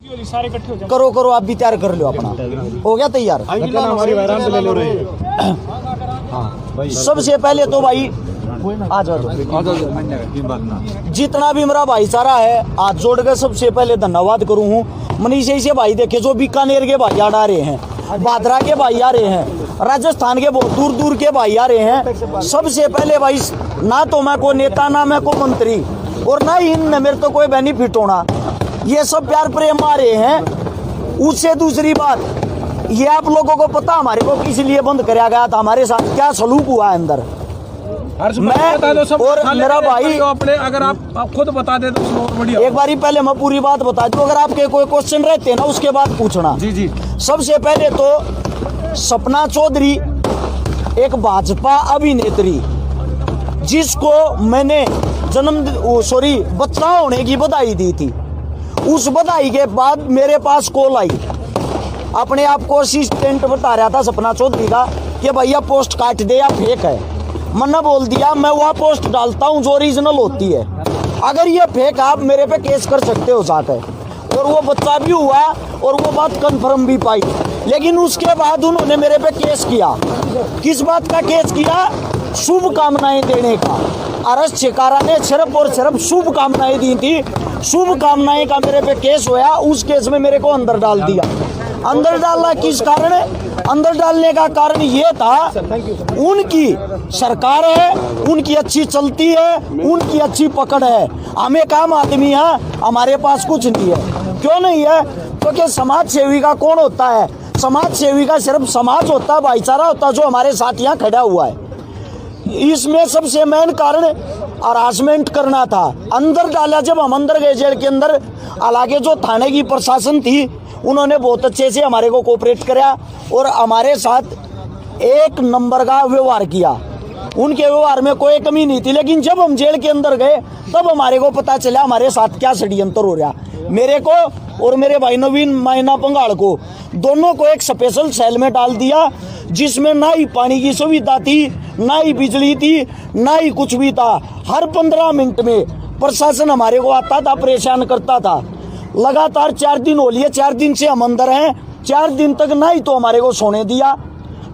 सारे इकट्ठे हो जाओ। करो करो, आप भी तैयार कर लो अपना। हो गया तैयार? सबसे पहले तो भाई आ जाओ, जितना भी मेरा भाईचारा है हाथ जोड़ कर सबसे पहले धन्यवाद करूँ हूँ। मनीष ऐसे भाई देखे जो बीकानेर के भाई आ रहे हैं, भादरा के भाई आ रहे हैं, राजस्थान के बहुत दूर दूर के भाई आ रहे हैं। सबसे पहले भाई ना तो मैं को नेता ना मैं को मंत्री और ना ही इनने मेरे तो कोई बेनिफिट होना, ये सब प्यार प्रेम आ रहे हैं। उससे दूसरी बात ये आप लोगों को पता हमारे को किस लिए बंद कराया गया था, हमारे साथ क्या सलूक हुआ है अंदर। मैं बता दो सब और मेरा भाई अपने, अगर आप खुद बता दे तो बहुत बढ़िया। एक बारी पहले मैं पूरी बात बता दूं, अगर आपके कोई क्वेश्चन रहते हैं ना उसके बाद पूछना। जी जी। सबसे पहले तो सपना चौधरी एक भाजपा अभिनेत्री जिसको मैंने बच्चा होने की बधाई दी थी, उस बधाई के बाद मेरे पास कॉल आई, अपने आप को असिस्टेंट बता रहा था सपना चौधरी का कि भैया पोस्ट काट दे या फेक है। मैंने बोल दिया मैं वह पोस्ट डालता हूं जो ओरिजिनल होती है, अगर ये फेक आप मेरे पे केस कर सकते हो जाकर। और वो बच्चा भी हुआ और वो बात कंफर्म भी पाई, लेकिन उसके बाद उन्होंने मेरे पे केस किया। किस बात का केस किया? शुभ कामनाएं देने का। अरेस्ट शिकारा ने सिर्फ और सिर्फ शुभ कामनाएं दी थी, शुभ कामनाएं का मेरे पे केस हुआ। उस केस में मेरे को अंदर डाल दिया। अंदर डालना किस कारण? अंदर डालने का कारण ये था उनकी सरकार है, उनकी अच्छी चलती है, उनकी अच्छी पकड़ है। हम एक आम आदमी है, हमारे पास कुछ नहीं है। क्यों नहीं है? क्योंकि समाज सेवी का कौन होता है? समाज सेवी का सिर्फ समाज होता है, भाईचारा होता है जो हमारे साथ यहाँ खड़ा हुआ है। इसमें सबसे मेन कारण हरासमेंट करना था। अंदर डाला, जब हम अंदर गए जेल के अंदर, हालांकि जो थाने की प्रशासन थी उन्होंने बहुत अच्छे से हमारे को कोऑपरेट किया और हमारे साथ एक नंबर का व्यवहार किया। उनके व्यवहार में कोई कमी नहीं थी। लेकिन जब हम जेल के अंदर गए तब हमारे को पता चला हमारे साथ क्या षड्यंत्र हो रहा। मेरे को और मेरे भाई नवीन मायना पंगाड़ को दोनों को एक स्पेशल सेल में डाल दिया, जिसमें ना ही पानी की सुविधा थी, ना ही बिजली थी, ना ही कुछ भी था। हर 15 मिनट में प्रशासन हमारे को आता था, परेशान करता था। लगातार 4 दिन हो लिए, 4 दिन से हम अंदर हैं। 4 दिन तक ना ही तो हमारे को सोने दिया,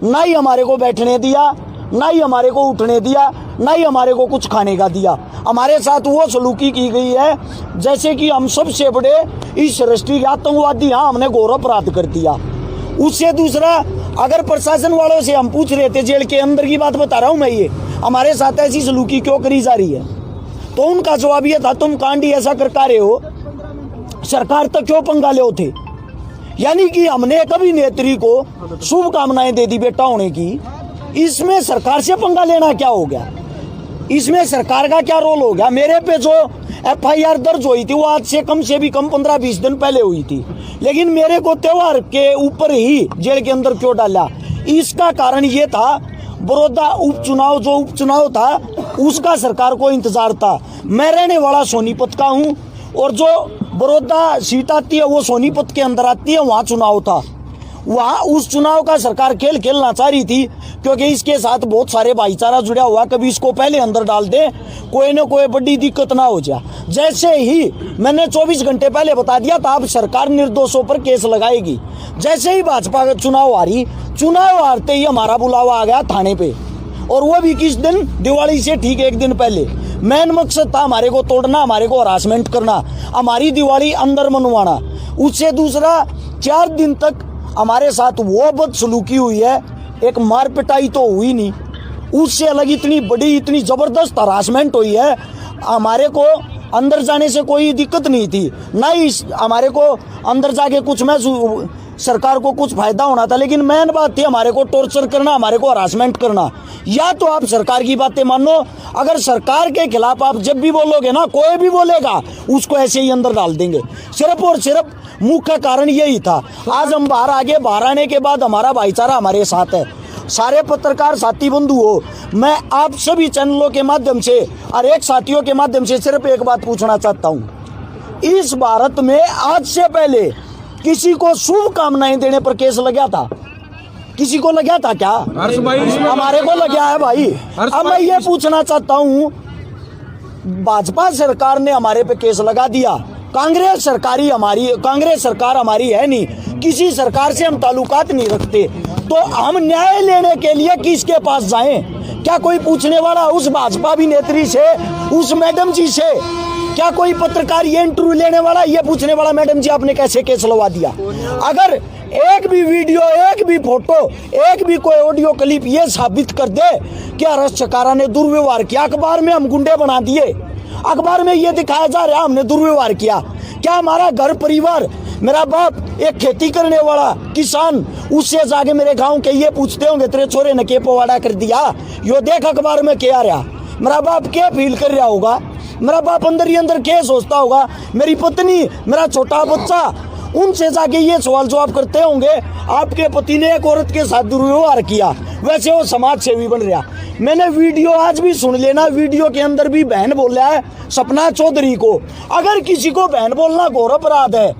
ना ही हमारे को बैठने दिया, ना ही हमारे को उठने दिया, ना ही हमारे को कुछ खाने का दिया। हमारे साथ वो सलूकी की गई है जैसे कि हम सबसे बड़े इस राष्ट्रीय आतंकवादी, हाँ हमने घोर अपराध कर दिया। उससे दूसरा, अगर प्रशासन वालों से हम पूछ रहे थे, जेल के अंदर की बात बता रहा हूँ मैं, ये हमारे साथ ऐसी सलूकी क्यों करी जा रही है, तो उनका जवाब ये था तुम कांडी ऐसा करता रहे हो, सरकार तक क्यों पंगा ले थे। यानी कि हमने एक अभिनेत्री को शुभकामनाएं दे दी बेटा होने की, इसमें सरकार से पंगा लेना क्या हो गया? इसमें सरकार का क्या रोल हो गया? मेरे पे जो FIR दर्ज हुई थी वो आज से भी कम 15-20 दिन पहले हुई थी, लेकिन मेरे को त्योहार के ऊपर ही जेल के अंदर क्यों डाला? इसका कारण ये था बड़ौदा उपचुनाव, जो उपचुनाव था उसका सरकार को इंतजार था। मैं रहने वाला सोनीपत का हूँ और जो बड़ौदा सीट आती है वो सोनीपत के अंदर आती है, वहाँ चुनाव था। वहाँ उस चुनाव का सरकार खेल खेलना चाह रही थी, क्योंकि इसके साथ बहुत सारे भाईचारा जुड़ा हुआ, कभी इसको पहले अंदर डाल दे, कोई ना कोई बड़ी दिक्कत ना हो जाए। जैसे ही मैंने 24 घंटे पहले बता दिया था अब सरकार निर्दोषों पर केस लगाएगी। जैसे ही भाजपा का चुनाव हारते ही हमारा बुलावा आ गया थाने पे, और वो भी किस दिन? दिवाली से ठीक 1 दिन पहले। मेन मकसद था हमारे को तोड़ना, हमारे को हरासमेंट करना, हमारी दिवाली अंदर मनवाना। उससे दूसरा, 4 दिन तक हमारे साथ वो बदसलूकी हुई है, एक मार पिटाई तो हुई नहीं, उससे अलग इतनी बड़ी, इतनी जबरदस्त हरासमेंट हुई है। हमारे को अंदर जाने से कोई दिक्कत नहीं थी, ना ही हमारे को अंदर जाके कुछ में सरकार को कुछ फायदा होना था, लेकिन मेन बात थी हमारे को टॉर्चर करना, हमारे को हरासमेंट करना। या तो आप सरकार की बातें मानो, अगर सरकार के खिलाफ आप जब भी बोलोगे ना, कोई भी बोलेगा उसको ऐसे ही अंदर डाल देंगे। सिर्फ और सिर्फ मुख्य कारण यही था। आज हम बाहर आने के बाद हमारा भाईचारा हमारे साथ है। सारे पत्रकार साथी बंधु हो, मैं आप सभी चैनलों के माध्यम से और एक साथियों के माध्यम से सिर्फ एक बात पूछना चाहता हूँ, इस भारत में आज से पहले किसी को शुभकामनाएं देने पर केस लगा था? किसी को लगा था क्या? हमारे को लगा है भाई। अब मैं ये पूछना चाहता हूँ, भाजपा सरकार ने हमारे पे केस लगा दिया, कांग्रेस सरकार हमारी है नहीं, किसी सरकार से हम ताल्लुकात नहीं रखते, तो हम न्याय लेने के लिए किसके पास जाएं? क्या कोई पूछने वाला उस भाजपा अभिनेत्री से, उस मैडम जी से? क्या कोई पत्रकार ये इंटरव्यू लेने वाला, ये पूछने वाला मैडम जी आपने कैसे केस लगा दिया? अगर एक भी वीडियो, एक भी फोटो, एक भी कोई ऑडियो क्लिप ये साबित कर दे कि हर्ष चकारा ने दुर्व्यवहार किया, अखबार में हम गुंडे बना दिए, अखबार में ये दिखाया जा रहा है हमने दुर्व्यवहार किया, क्या हमारा घर परिवार, मेरा बाप एक खेती करने वाला किसान, उससे जाके मेरे गांव के ये पूछते होंगे तेरे छोरे ने के पवाड़ा कर दिया, यो देख अखबार में क्या रहा? मेरा बाप क्या फील कर रहा होगा? मेरा बाप अंदर ही अंदर क्या सोचता होगा? मेरी पत्नी, मेरा छोटा बच्चा, उनसे जाके ये सवाल जवाब करते होंगे आपके पति ने एक औरत के साथ दुर्व्यवहार किया, वैसे वो समाज सेवी बन रहा। मैंने वीडियो आज भी सुन लेना, वीडियो के अंदर भी बहन बोल रहा है सपना चौधरी को। अगर किसी को बहन बोलना घोर अपराध है,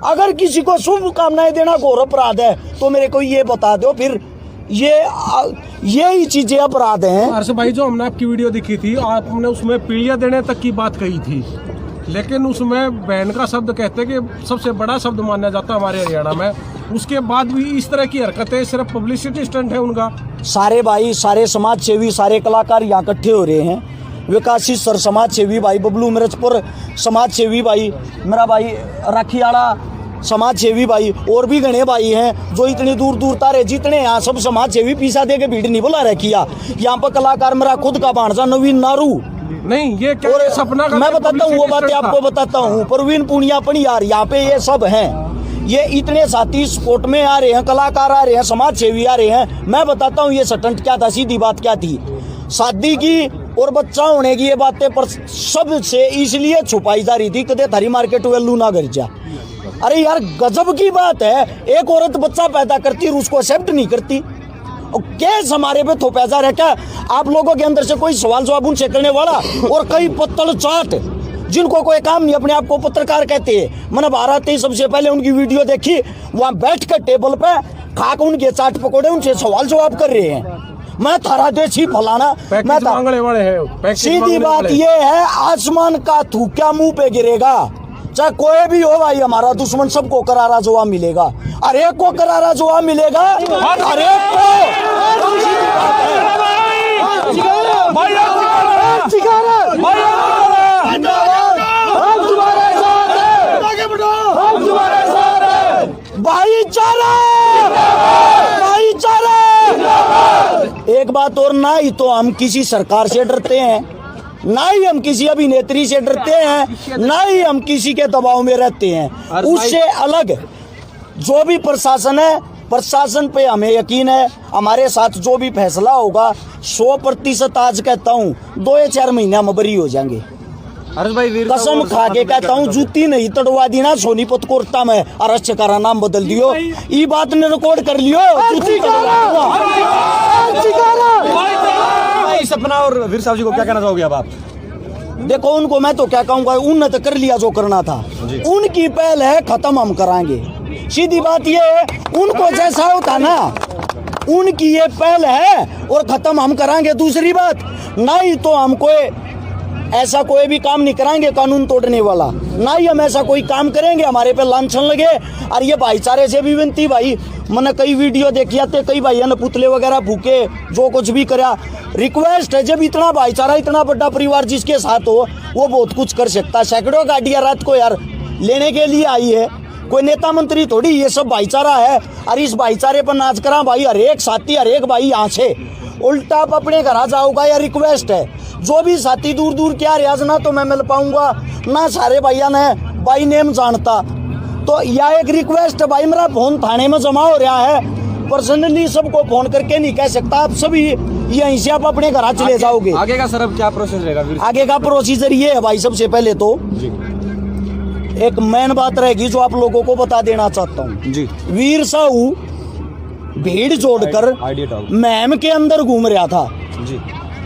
अगर किसी को शुभकामनाएं देना घोर अपराध है, तो मेरे को ये बता दो फिर यही चीजें अपराध हैं। हर्ष भाई, जो हमने आपकी वीडियो दिखी थी, आपने उसमें पीढ़ियां देने तक की बात कही थी, लेकिन उसमें बहन का शब्द कहते कि सबसे बड़ा शब्द माना जाता है हमारे हरियाणा में, उसके बाद भी इस तरह की हरकतें सिर्फ पब्लिसिटी स्टंट है उनका। सारे भाई, सारे समाज सेवी, सारे कलाकार यहाँ इकट्ठे हो रहे हैं। विकासी सर समाज सेवी भाई, बबलू मिर्चपुर समाज सेवी भाई, मेरा भाई राखीवाड़ा समाज सेवी भाई, और भी घने भाई हैं जो इतनी दूर दूर तारे, जितने यहाँ सब समाज सेवी पीसा दे के भीड़ नहीं बुला रखी। यहाँ पर कलाकार मेरा खुद का भांजा नवीन नारू, नहीं ये क्या और सपना का, मैं बताता हूँ वो बातें आपको बताता हूँ। प्रवीण पुनिया यार, यहाँ पे ये सब हैं, ये इतने साथी स्पोर्ट में आ रहे हैं, कलाकार आ रहे हैं, समाज सेवी आ रहे हैं। मैं बताता हूँ ये स्टंट क्या था, सीधी बात क्या थी। शादी की और बच्चा होने की ये बातें पर सबसे इसलिए छुपाई जा रही थी कदे थारी मार्केट वैल्यू ना गिर जा। अरे यार गजब की बात है, एक औरत बच्चा पैदा करती और उसको एक्सेप्ट नहीं करती। और केस हमारे पे थोपा जा रहा है क्या? आप लोगों के अंदर से कोई सवाल जवाब उनसे करने वाला, और कई पत्तल चाट जिनको कोई काम नहीं, अपने आप को पत्रकार कहते हैं। मैंने भारत ही सबसे पहले उनकी वीडियो देखी, वहां बैठ कर टेबल पे खाकर उनके चाट पकौड़े उनसे सवाल जवाब कर रहे हैं। मैं थारा देशी फलाना, मैं सीधी बात ये है, आसमान का थूका मुंह पे गिरेगा, चाहे कोई भी हो भाई, हमारा दुश्मन सबको करारा जवाब मिलेगा, हर एक को करारा जवाब मिलेगा, हर एक को। भाईचारा, भाईचारा। एक बात और, ना ही तो हम किसी सरकार से डरते हैं, ना ही हम किसी अभिनेत्री से डरते हैं, ना ही हम किसी के दबाव में रहते हैं। उससे अलग जो भी प्रशासन है, प्रशासन पे हमें यकीन है, हमारे साथ जो भी फैसला होगा 100% आज कहता हूँ 2 या 4 महीने में बरी हो जाएंगे। कसम खा के कहता हूँ, जूती नहीं तड़वा दी ना सोनीपत कोर्टा में, हर्ष चकारा नाम बदल दियो, ये बात ने रिकॉर्ड कर लियो। सपना और वीर साहब जी को क्या कहना चाहोगे अब आप? देखो उनको मैं तो क्या कहूँगा, उनने तो कर लिया जो करना था, उनकी पहल है, खत्म हम कराएंगे। सीधी बात ये है, उनको जैसा होता ना, उनकी ये पहल है और खत्म हम कराएंगे। दूसरी बात, ना ही तो हम ऐसा कोई भी काम नहीं कराएंगे कानून तोड़ने वाला, ना ही हम ऐसा कोई काम करेंगे हमारे पे लांछन लगे। और ये भाईचारे से भी विनती भाई, मैंने कई वीडियो देखी आते, कई भाइयों ने पुतले वगैरह फूके, जो कुछ भी करा। रिक्वेस्ट है, जब इतना भाईचारा, इतना बड़ा परिवार जिसके साथ हो, वो बहुत कुछ कर सकता है। सैकड़ों गाड़ियां रात को यार लेने के लिए आई है, कोई नेता मंत्री थोड़ी, ये सब भाईचारा है। और इस भाईचारे पर नाच करा भाई, हर एक साथी, हर एक भाई यहाँ से उल्टा आप अपने घर आ जाओगा। या रिक्वेस्ट है, जो भी साथी दूर दूर क्या रियाज, ना तो मैं मिल पाऊंगा, ना सारे भैया ने बाई नेम जानता, तो यह एक रिक्वेस्ट है भाई, मेरा फोन थाने में जमा हो रहा है, पर्सनली सबको फोन करके नहीं कह सकता, आप सभी यहीं से आप अपने घर चले जाओगे। आगे का सर अब क्या प्रोसेस रहेगा? आगे का प्रोसीजर ये है भाई, सबसे पहले तो एक मेन बात रहेगी जो आप लोगों को बता देना चाहता हूँ जी। वीर साहू भीड़ जोड़कर मैम के अंदर घूम रहा था जी।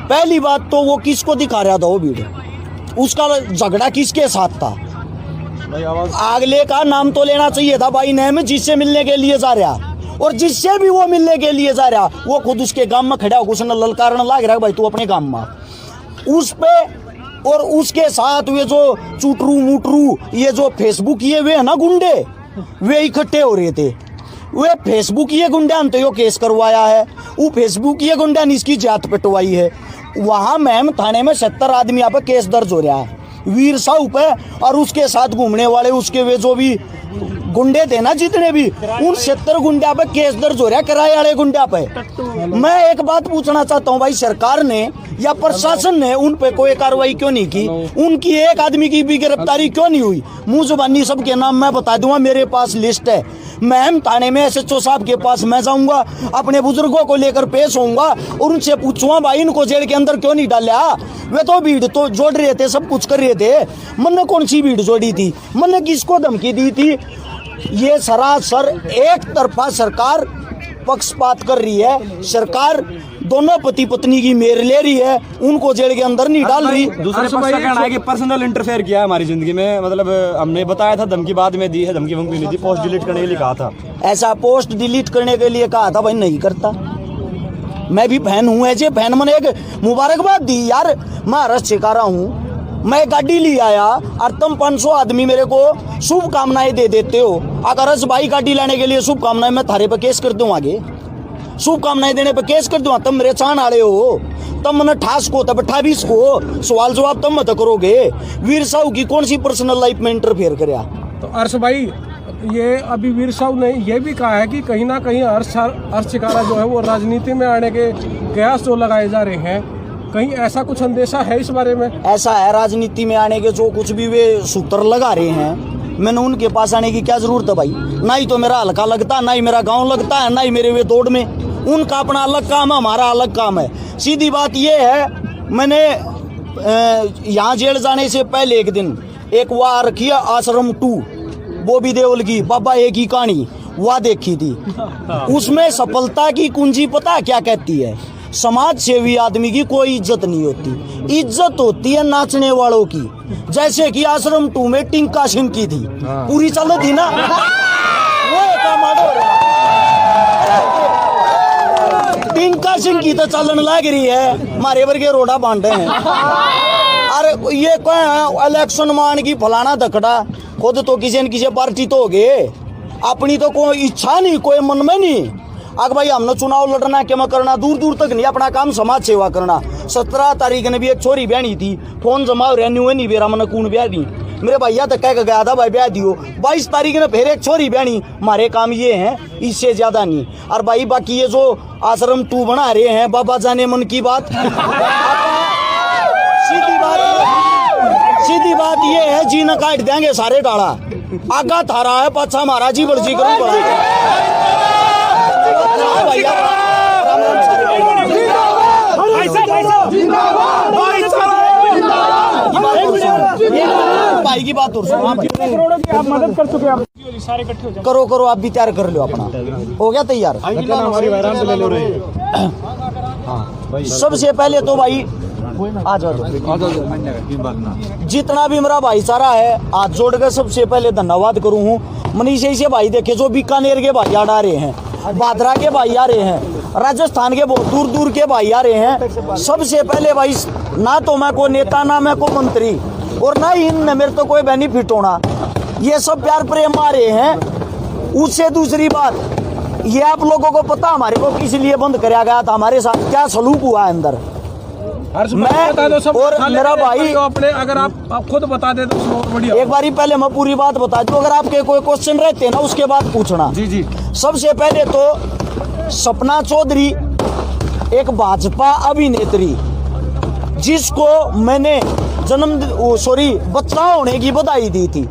पहली बात तो वो किसको दिखा रहा था, वो भीड़, उसका झगड़ा किसके साथ था? अगले का नाम तो लेना चाहिए था भाई नेम, जिससे मिलने के लिए जा रहा, और जिससे भी वो मिलने के लिए जा रहा, वो खुद उसके गांव में खड़ा होकर उसने ललकारने लग रहा है भाई तू अपने गांव में। उस पे और उसके साथ वे जो चुटरू मुटरू ये जो फेसबुक ये वे है ना गुंडे, वे इकट्ठे हो रहे थे। वे फेसबुक ये गुंडा ने तो यो केस करवाया है, वो फेसबुक ये गुंडा ने इसकी जात पिटवाई है। वहां मैम थाने में 70 आदमी यहाँ पे केस दर्ज हो रहा है वीर साहू पे, और उसके साथ घूमने वाले उसके वे जो भी गुंडे थे ना जितने भी, उन 70 गुंडा पे केस दर्ज हो रहा है, किराए वाले गुंडा पे। मैं एक बात पूछना चाहता हूँ भाई, सरकार ने या प्रशासन ने उन पे कोई कार्रवाई क्यों नहीं की? उनकी एक आदमी की भी गिरफ्तारी क्यों नहीं हुई? मुंह जुबानी सबके नाम मैं बता दूंगा, मेरे पास लिस्ट है। मैं थाने में SHO साहब के पास मैं जाऊंगा, अपने बुजुर्गों को लेकर पेश होऊंगा और उनसे पूछूंगा भाई इनको जेल के अंदर क्यों नहीं डाला? वे तो भीड़ तो जोड़ रहे थे, सब कुछ कर रहे थे, मन ने कौन सी भीड़ जोड़ी थी? मन ने किसको धमकी दी थी? ये सरासर एक तरफा सरकार पक्षपात कर रही है। सरकार दोनों पति पत्नी की मेर ले रही है, उनको जेल के अंदर नहीं डाल रही। दूसरे पक्ष का कहना है कि पर्सनल इंटरफेयर किया है हमारी जिंदगी में, मतलब हमने बताया था, धमकी बाद में दी है, धमकी वमकी नहीं दी, पोस्ट डिलीट करने के लिए कहा था। ऐसा पोस्ट डिलीट करने के लिए कहा था भाई, नहीं करता। मैं भी फैन हूँ, ऐसे फैन मैंने एक मुबारकबाद दी यार, मैं हर्ष चिकारा हूँ, मैं गाड़ी ले आया और तुम 500 आदमी मेरे को शुभकामनाएं दे देते हो। अगर हर्ष भाई गाड़ी लाने के लिए शुभकामनाएं, मैं थारे पे केस कर दूं, आगे शुभकामनाएं देने पे केस कर दूं। तुम मेरे चाहने वाले हो, तुम मैंने ठास को तब 28 को सवाल जवाब तुम मत करोगे। वीर साहू की कौन सी पर्सनल लाइफ में इंटरफेयर कराया? तो हर्ष भाई, ये अभी वीर साहू ने ये भी कहा है कि कहीं ना कहीं हर्ष चिकारा जो है वो राजनीति में आने के कयास जो लगाए जा रहे हैं, कहीं ऐसा कुछ अंदेशा है इस बारे में? ऐसा है, राजनीति में आने के जो कुछ भी वे सूत्र लगा रहे हैं, मैंने उनके पास आने की क्या जरूरत है भाई? ना ही तो मेरा हल्का लगता, ना ही मेरा गांव लगता है, ना ही मेरे वे दौड़ में। उनका अपना अलग काम है, हमारा अलग काम है। सीधी बात ये है, मैंने यहाँ जेल जाने से पहले एक दिन एक वह रखी है आश्रम 2 बॉबी देओल की, बाबा एक ही कहानी वह देखी थी। उसमें सफलता की कुंजी पता क्या कहती है? समाज सेवी आदमी की कोई इज्जत नहीं होती, इज्जत होती है नाचने वालों की। जैसे कि आश्रम 2 में टिंका सिंह की थी, पूरी चल थी ना, वो काम हो रहा। टिंका सिंह की तो चलन लग रही है, मारे वर्गे रोड़ा बांटे हैं। अरे ये कोई इलेक्शन मान की फलाना धकड़ा, खुद तो किसी न किसी पार्टी तो हो गए, अपनी तो कोई इच्छा नहीं, कोई मन में नहीं। अगर भाई हमने चुनाव लड़ना क्या करना, दूर दूर तक नहीं, अपना काम समाज सेवा करना। 17 तारीख ने भी एक छोरी ब्यानी थी, फोन जमा हो रहा नहीं बेरा मन कौन ब्याह दी, मेरे भैया तो कह के गया था भाई ब्याह दियो। 22 तारीख ने फिर एक छोरी ब्यानी, हमारे काम ये हैं, इससे ज्यादा नहीं। और भाई बाकी ये जो आश्रम 2 बना रहे हैं, बाबा जाने मन की बात। सीधी बात ये है, जी न काट देंगे सारे डाला, आगा थारा है पाछा हमारा जी बर्जी करूँ बड़ा। भाई की बात और करोड़ों की आप मदद कर चुके हैं, सारे इकट्ठे हो जाए। करो करो, आप भी तैयार कर लो अपना, हो गया तैयार? सबसे पहले तो भाई आ जाओ, जितना भी मेरा भाईचारा है हाथ जोड़ कर सबसे पहले धन्यवाद करूँ हूँ। मनीष ऐसे भाई देखे जो बीकानेर के भाई आ रहे हैं, भादरा के भाई आ रहे हैं, राजस्थान के बहुत दूर दूर के भाई आ रहे हैं। सबसे पहले भाई, ना तो मैं को नेता, ना मैं को मंत्री, और ना ही इनमें मेरे तो कोई बेनिफिट होना, ये सब प्यार प्रेम आ रहे हैं। उससे दूसरी बात, ये आप लोगों को पता हमारे को किस लिए बंद कराया गया था, हमारे साथ क्या सलूक हुआ है अंदर। मैं बता दो सब, और मेरा भाई अपने, अगर आप खुद बता दे तो बहुत बढ़िया। एक बारी पहले मैं पूरी बात बता दूं, अगर आपके कोई क्वेश्चन रहते ना उसके बाद पूछना। जी जी। सबसे पहले तो सपना चौधरी एक भाजपा अभिनेत्री, जिसको मैंने बच्चा होने की बधाई दी थी,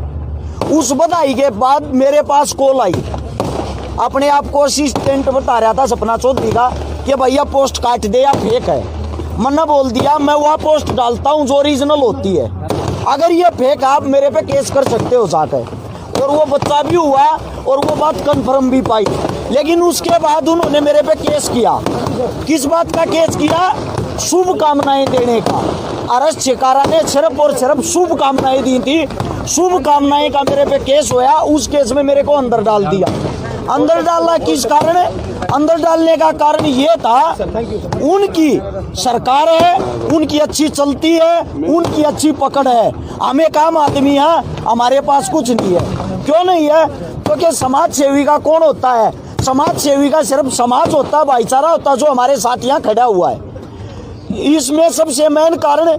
उस बधाई के बाद मेरे पास कॉल आई, अपने आप को असिस्टेंट बता रहा था सपना चौधरी का, कि भैया पोस्ट काट दे या फेक है। मैंने बोल दिया मैं वह पोस्ट डालता हूँ जो ओरिजिनल होती है, अगर ये फेक आप मेरे पे केस कर सकते हो जाकर। और वो बच्चा भी हुआ और वो बात कंफर्म भी पाई। लेकिन उसके बाद उन्होंने मेरे पे केस किया। किस बात का केस किया? शुभकामनाएं देने का। हर्ष चिकारा ने सिर्फ और सिर्फ शुभकामनाएं दी थी, शुभकामनाएं का मेरे पे केस होया। उस केस में मेरे को अंदर डाल दिया। अंदर डालना किस कारण? अंदर डालने का कारण ये था, उनकी सरकार है, उनकी अच्छी चलती है, उनकी अच्छी पकड़ है। हमें काम आदमी है, हमारे पास कुछ नहीं है। क्यों नहीं है? क्योंकि समाज सेवी का कौन होता है? समाज सेवी का सिर्फ समाज होता है, भाईचारा होता है, जो हमारे साथ यहाँ खड़ा हुआ है। इसमें सबसे मेन कारण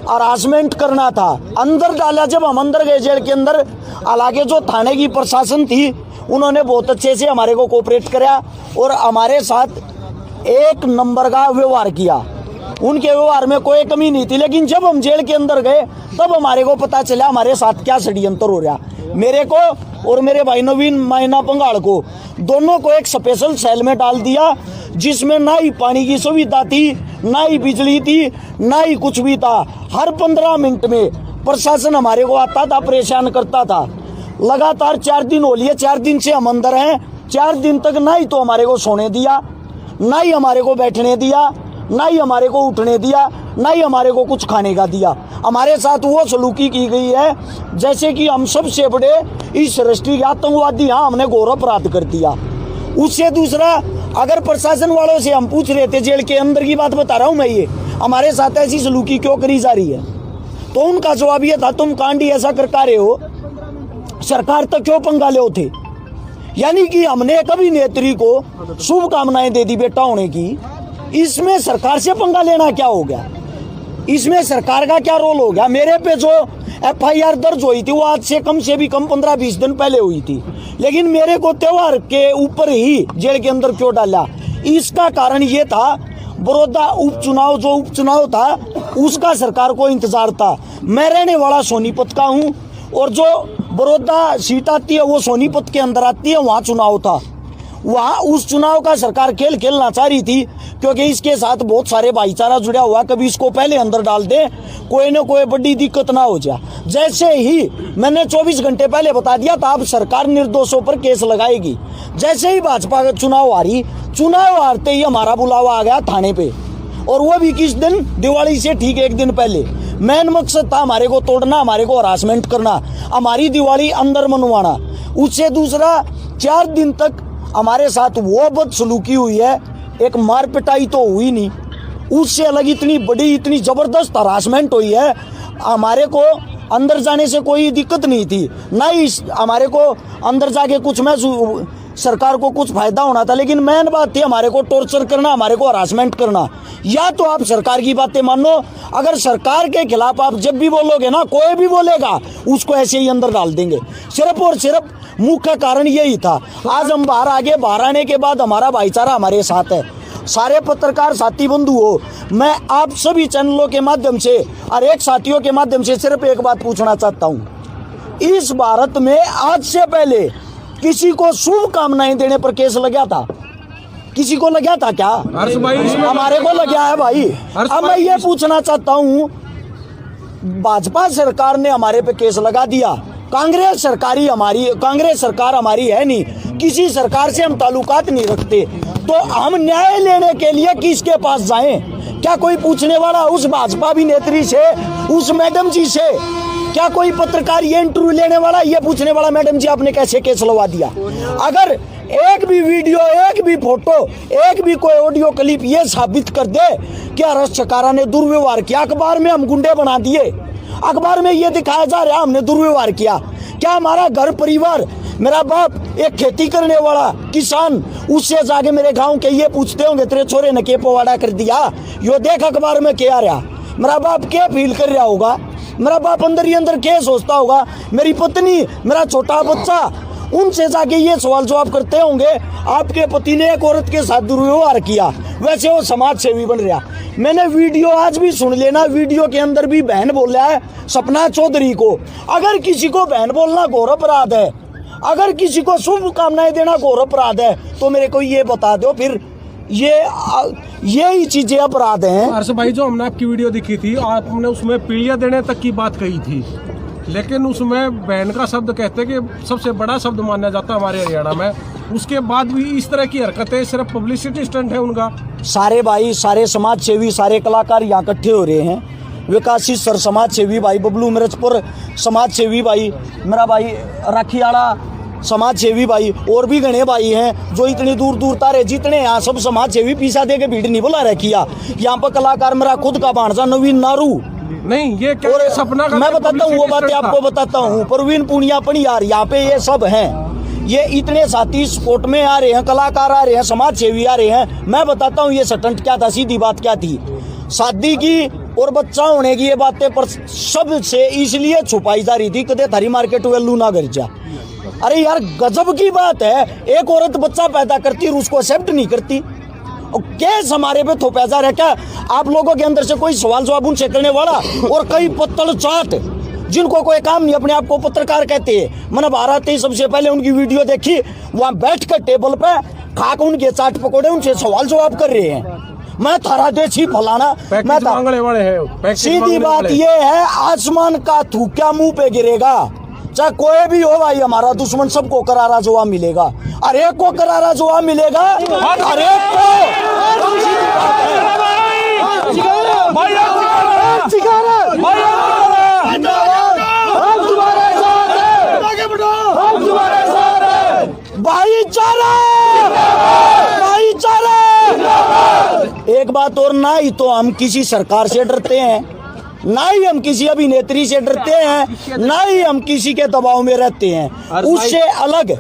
हरासमेंट करना था। अंदर डाला, जब हम अंदर गए जेल के अंदर, हालांकि जो थाने की प्रशासन थी उन्होंने बहुत अच्छे से हमारे को कोऑपरेट किया और हमारे साथ एक नंबर का व्यवहार किया। उनके व्यवहार में कोई कमी नहीं थी। लेकिन जब हम जेल के अंदर गए तब हमारे को पता चला हमारे साथ क्या षड्यंत्र हो रहा। मेरे को और मेरे भाई नवीन मायना पंगाड़ को, दोनों को एक स्पेशल सेल में डाल दिया, जिसमें ना ही पानी की सुविधा थी, ना ही बिजली थी, ना ही कुछ भी था। हर 15 मिनट में प्रशासन हमारे को आता था, परेशान करता था। लगातार 4 दिन हो लिए, 4 दिन से हम अंदर हैं। 4 दिन तक ना ही तो हमारे को सोने दिया, ना ही हमारे को बैठने दिया, ना ही हमारे को उठने दिया, ना ही हमारे को कुछ खाने का दिया। हमारे साथ वो सलूकी की गई है जैसे कि हम सबसे बड़े इस राष्ट्रीय आतंकवादी, हाँ हमने घोर अपराध कर दिया। उससे दूसरा, अगर प्रशासन वालों से हम पूछ रहे थे, जेल के अंदर की बात बता रहा हूँ मैं, ये हमारे साथ ऐसी सलूकी क्यों करी जा रही है, तो उनका जवाब ये था, तुम कांडी ऐसा करता रहे हो, सरकार तक क्यों पंगा ले थे। यानी कि हमने एक अभिनेत्री को शुभकामनाएं दे दी बेटा होने की, इसमें सरकार से पंगा लेना क्या हो गया? इसमें सरकार का क्या रोल हो गया? मेरे पे जो FIR दर्ज हुई थी वो आज से भी कम 15-20 दिन पहले हुई थी, लेकिन मेरे को त्योहार के ऊपर ही जेल के अंदर क्यों डाला? इसका कारण ये था, बड़ौदा उपचुनाव, जो उपचुनाव था उसका सरकार को इंतजार था। मैं रहने वाला सोनीपत का हूँ और जो बड़ौदा सीट आती है वो सोनीपत के अंदर आती है, वहाँ चुनाव था। वहाँ उस चुनाव का सरकार खेल खेलना चाह रही थी, क्योंकि इसके साथ बहुत सारे भाईचारा जुड़ा हुआ, कभी इसको पहले अंदर डाल दे, कोई न कोई बड़ी दिक्कत ना हो जाए। जैसे ही मैंने 24 घंटे पहले बता दिया था, अब सरकार निर्दोषों पर केस लगाएगी। जैसे ही भाजपा का चुनाव हारी, चुनाव हारते ही हमारा बुलावा आ गया थाने पे, और वो भी किस दिन? दिवाली से ठीक 1 दिन पहले। मेन मकसद था हमारे को तोड़ना, हमारे को हरासमेंट करना, हमारी दिवाली अंदर मनवाना। उससे दूसरा, 4 दिन तक हमारे साथ वो बदसलूकी हुई है, एक मार पिटाई तो हुई नहीं, उससे अलग इतनी बड़ी, इतनी जबरदस्त हरासमेंट हुई है। हमारे को अंदर जाने से कोई दिक्कत नहीं थी, ना ही हमारे को अंदर जाके कुछ में सरकार को कुछ फायदा होना था, लेकिन मेन बात थी हमारे को टॉर्चर करना, हमारे को हरासमेंट करना। या तो आप सरकार की बातें मानो, अगर सरकार के खिलाफ आप जब भी बोलोगे ना, कोई भी बोलेगा उसको ऐसे ही अंदर डाल देंगे। सिर्फ और सिर्फ मुख्य कारण यही था। आज हम बाहर आ गए, बाहर आने के बाद हमारा भाईचारा हमारे साथ है। सारे पत्रकार साथी बंधु हो, मैं आप सभी चैनलों के माध्यम से और एक साथियों के माध्यम से सिर्फ एक बात पूछना चाहता हूँ, इस भारत में आज से पहले किसी को शुभकामनाएं देने पर केस लगा था? किसी को लगा था क्या? हमारे को लगा है भाई। अब मैं ये पूछना चाहता हूँ, भाजपा सरकार ने हमारे पे केस लगा दिया, कांग्रेस सरकार हमारी है नहीं, किसी सरकार से हम ताल्लुकात नहीं रखते, तो हम न्याय लेने के लिए किसके पास जाएं? क्या कोई पूछने वाला उस भाजपा अभिनेत्री से, उस मैडम जी से? क्या कोई पत्रकार ये इंटरव्यू लेने वाला, ये पूछने वाला, मैडम जी आपने कैसे केस लगा दिया? अगर एक भी वीडियो, एक भी फोटो, एक भी कोई ऑडियो क्लिप ये साबित कर दे कि अरेस्ट चकारा ने दुर्व्यवहार किया, अखबार में हम गुंडे बना दिए, अखबार में ये दिखाया जा रहा है हमने दुर्व्यवहार किया, क्या हमारा घर परिवार, मेरा बाप एक खेती करने वाला किसान, उससे जाके मेरे गांव के ये पूछते होंगे तेरे छोरे ने के पवाड़ा कर दिया, यो देख अखबार में क्या आ रहा, मेरा बाप क्या फील कर रहा होगा, मेरा बाप अंदर ही अंदर क्या सोचता होगा, मेरी पत्नी, मेरा छोटा बच्चा, उनसे जाके ये सवाल जवाब करते होंगे आपके पति ने एक औरत के साथ दुर्व्यवहार किया, वैसे वो समाज सेवी बन रहा। मैंने वीडियो आज भी सुन लेना, वीडियो के अंदर भी बहन बोल रहा है सपना चौधरी को। अगर किसी को बहन बोलना घोर अपराध है, अगर किसी को शुभकामनाएं देना घोर अपराध है, तो मेरे को ये बता दो फिर यही चीजें अपराध हैं। हर्ष भाई, जो हमने आपकी वीडियो दिखी थी, आपने उसमें पीढ़ियां देने तक की बात कही थी, लेकिन उसमें बहन का शब्द कहते कि सबसे बड़ा शब्द माना जाता हमारे हरियाणा में। उसके बाद भी इस तरह की हरकतें सिर्फ पब्लिसिटी स्टंट है उनका। सारे भाई, सारे समाज सेवी, सारे कलाकार यहाँ इकट्ठे हो रहे हैं। विकासी सर समाज सेवी भाई, बबलू मिर्चपुर समाज सेवी भाई, मेरा भाई राखीवाड़ा समाज सेवी भाई और भी घने भाई हैं जो इतनी दूर दूर तारे जितने यहाँ सब समाज सेवी पीछा दे के भीड़ नहीं बुला रखी यहाँ पर कलाकार मेरा खुद का भांजा नवीन नारू नहीं ये क्या और ये सपना का मैं बताता हूँ वो बातें आपको बताता हूँ परवीन पुनिया यार यहाँ पे ये सब हैं ये इतने साथी स्पोर्ट में आ रहे हैं कलाकार आ रहे हैं समाज सेवी आ रहे हैं मैं बताता हूँ ये स्टंट क्या था सीधी बात क्या थी शादी की और बच्चा होने की ये बातें पर सबसे इसलिए छुपाई जा रही थी कदे थारी मार्केट वैल्यू ना कर जा अरे यार गजब की बात है एक औरत बच्चा पैदा करती और उसको एक्सेप्ट नहीं करती केस हमारे पे थोपा जा रहा है क्या आप लोगों के अंदर से कोई सवाल जवाब उनसे करने वाला और कई पत्तल चाट जिनको कोई काम नहीं अपने आप को पत्रकार कहते हैं मैंने भारत ही सबसे पहले उनकी वीडियो देखी वहां बैठ कर टेबल पे खाक उनके चाट पकौड़े उनसे सवाल जवाब कर रहे हैं मैं थारा देसी फलाना मैं वाले हैं सीधी बात ये है आसमान का थूका मुंह पे गिरेगा चाहे कोई भी हो भाई हमारा दुश्मन सबको करारा जवाब मिलेगा हर एक को करारा जवाब मिलेगा हर एक को भाईचारा भाईचारा एक बात और ना ही तो हम किसी सरकार से डरते हैं ना ही हम किसी अभिनेत्री से डरते हैं ना ही हम किसी के दबाव में रहते हैं उससे अलग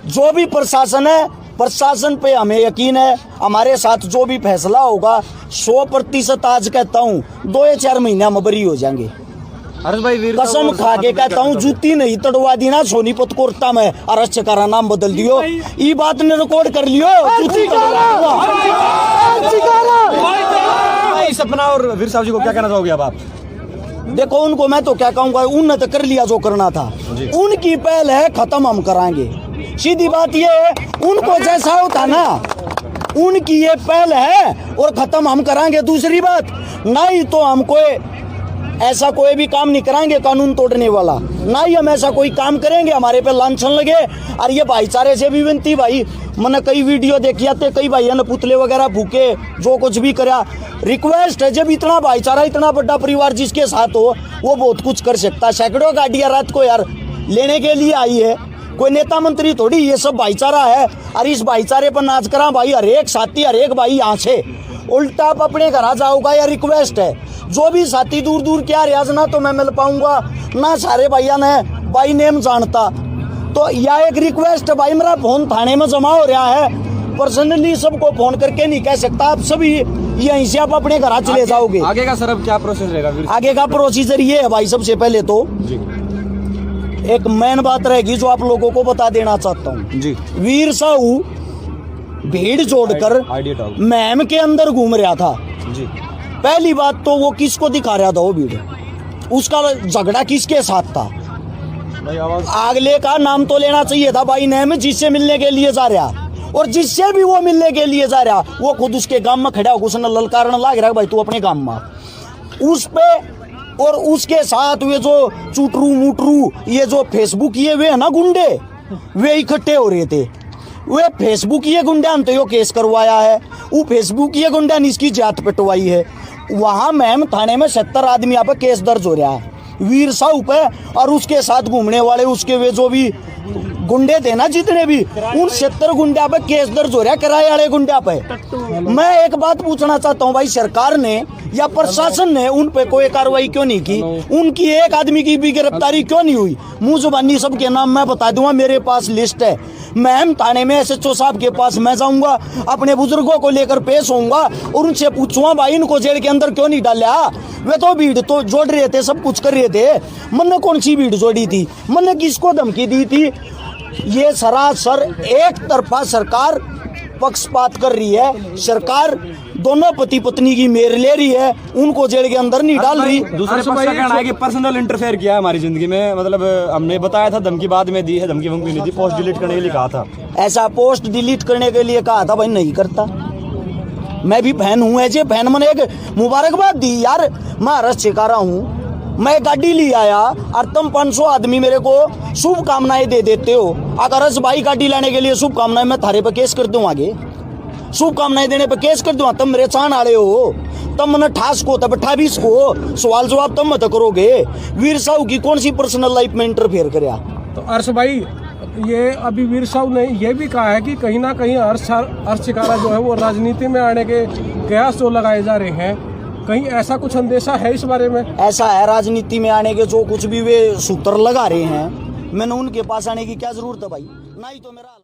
जो भी प्रशासन है प्रशासन पे हमें यकीन है हमारे साथ जो भी फैसला होगा 100% आज कहता हूँ 2 या 4 महीना में बरी हो जाएंगे कसम खा के कहता हूँ जूती नहीं तड़वा दी ना सोनीपत कोर्टा में अरस चकारा नाम बदल दियो ये बात ने रिकॉर्ड कर लियो जूती सपना और वीर साहब जी को क्या कहना चाहोगे अब आप देखो उनको मैं तो क्या कहूंगा उनने तो कर लिया जो करना था उनकी पहल है खत्म हम कराएंगे सीधी बात ये है उनको जैसा होता ना उनकी ये पहल है और खत्म हम कराएंगे दूसरी बात ना ही तो हम कोई ऐसा कोई भी काम नहीं कराएंगे कानून तोड़ने वाला ना ही हम ऐसा कोई काम करेंगे हमारे पे लांछन लगे और ये भाईचारे से भी विनती भाई मैंने कई वीडियो देखी आते कई भाइयों ने पुतले वगैरह फूके जो कुछ भी करा रिक्वेस्ट है जब इतना भाईचारा इतना बड़ा परिवार जिसके साथ हो वो बहुत कुछ कर सकता है सैकड़ों गाड़ियां रात को यार लेने के लिए आई है कोई नेता मंत्री थोड़ी ये सब भाईचारा है और इस भाईचारे पर नाच करा भाई हर एक साथी हर एक भाई यहाँ से उल्टा आप अपने घर जाओगा या रिक्वेस्ट है जो भी साथी दूर दूर क्या रियाज ना तो मैं मिल पाऊंगा ना सारे भैया ने भाई नेम जानता तो यह एक रिक्वेस्ट है भाई मेरा फोन थाने में जमा हो रहा है पर्सनली सबको फोन करके नहीं कह सकता आप सभी यहीं से आप अपने घर चले जाओगे आगे का सर अब क्या प्रोसेस रहेगा आगे का प्रोसीजर ये है भाई सबसे पहले तो एक मेन बात रहेगी जो आप लोगों को बता देना चाहता हूँ जी वीर साहू भीड़ जोड़कर मैम के अंदर घूम रहा था जी पहली बात तो वो किसको दिखा रहा था वो भीड़ उसका झगड़ा किसके साथ था अगले का नाम तो लेना चाहिए था भाई नेम जिससे मिलने के लिए जा रहा और जिससे भी वो मिलने के लिए जा रहा वो खुद उसके गांव में खड़ा होकर उसने ललकारने लाग रहा है भाई तू अपने गांव में उस पे और उसके साथ वे जो चुटरू मुटरू ये जो फेसबुक ये वे है ना गुंडे वे इकट्ठे हो रहे थे वे फेसबुक ये गुंडा ने तो यो केस करवाया है वो फेसबुक ये गुंडा ने इसकी जात पिटवाई है वहां मैम थाने में 70 आदमी यहाँ पे केस दर्ज हो रहा है वीर साहू पे और उसके साथ घूमने वाले उसके वे जो भी गुंडे थे ना जितने भी उन 70 गुंडा पे केस दर्ज हो रहा है किराए वाले गुंडा पे मैं एक बात पूछना चाहता हूँ भाई सरकार ने या प्रशासन ने उन पे कोई कार्रवाई क्यों नहीं की उनकी एक आदमी की भी गिरफ्तारी क्यों नहीं हुई मुंह जुबानी सबके नाम मैं बता दूंगा मेरे पास लिस्ट है मैम थाने में SHO साहब के पास मैं जाऊंगा अपने बुजुर्गों को लेकर पेश होऊंगा और उनसे पूछूंगा भाई इनको जेल के अंदर क्यों नहीं डाला वे तो भीड़ तो जोड़ रहे थे सब कुछ कर रहे थे मैंने कौन सी भीड़ जोड़ी थी मैंने किसको धमकी दी थी ये सरासर एक तरफा सरकार पक्षपात कर रही है सरकार दोनों पति पत्नी की मेर ले रही है उनको जेल के अंदर नहीं डाल रही दूसरे पक्ष का कहना है कि पर्सनल इंटरफेयर किया है हमारी जिंदगी में मतलब हमने बताया था धमकी बाद में दी है धमकी वमकी नहीं दी पोस्ट डिलीट करने के लिए कहा था ऐसा पोस्ट डिलीट करने के लिए कहा था भाई नहीं करता मैं भी फैन हूँ ऐसे फैन मैंने एक मुबारकबाद दी यार मैं हरस चिकारा हूँ मैं गाड़ी ले आया और तुम 500 आदमी मेरे को शुभकामनाएं दे देते हो अगर हर्ष भाई गाड़ी लाने के लिए शुभकामनाएं मैं थारे पे केस कर दूं आगे शुभकामनाएं देने पे केस कर दूं तुम मेरे चाहने वाले हो तुम मैंने ठास को तब 28 को सवाल जवाब तुम मत करोगे वीर साहू की कौन सी पर्सनल लाइफ में इंटरफेयर कर तो हर्ष भाई ये अभी वीर साहब ने ये भी कहा है कि कहीं ना कहीं हर्ष शिकारा जो है वो राजनीति में आने के कयास जो लगाए जा रहे हैं, कहीं ऐसा कुछ अंदेशा है इस बारे में? ऐसा है, राजनीति में आने के जो कुछ भी वे सूत्र लगा रहे हैं, मैंने उनके पास आने की क्या जरूरत है भाई? ना ही तो मेरा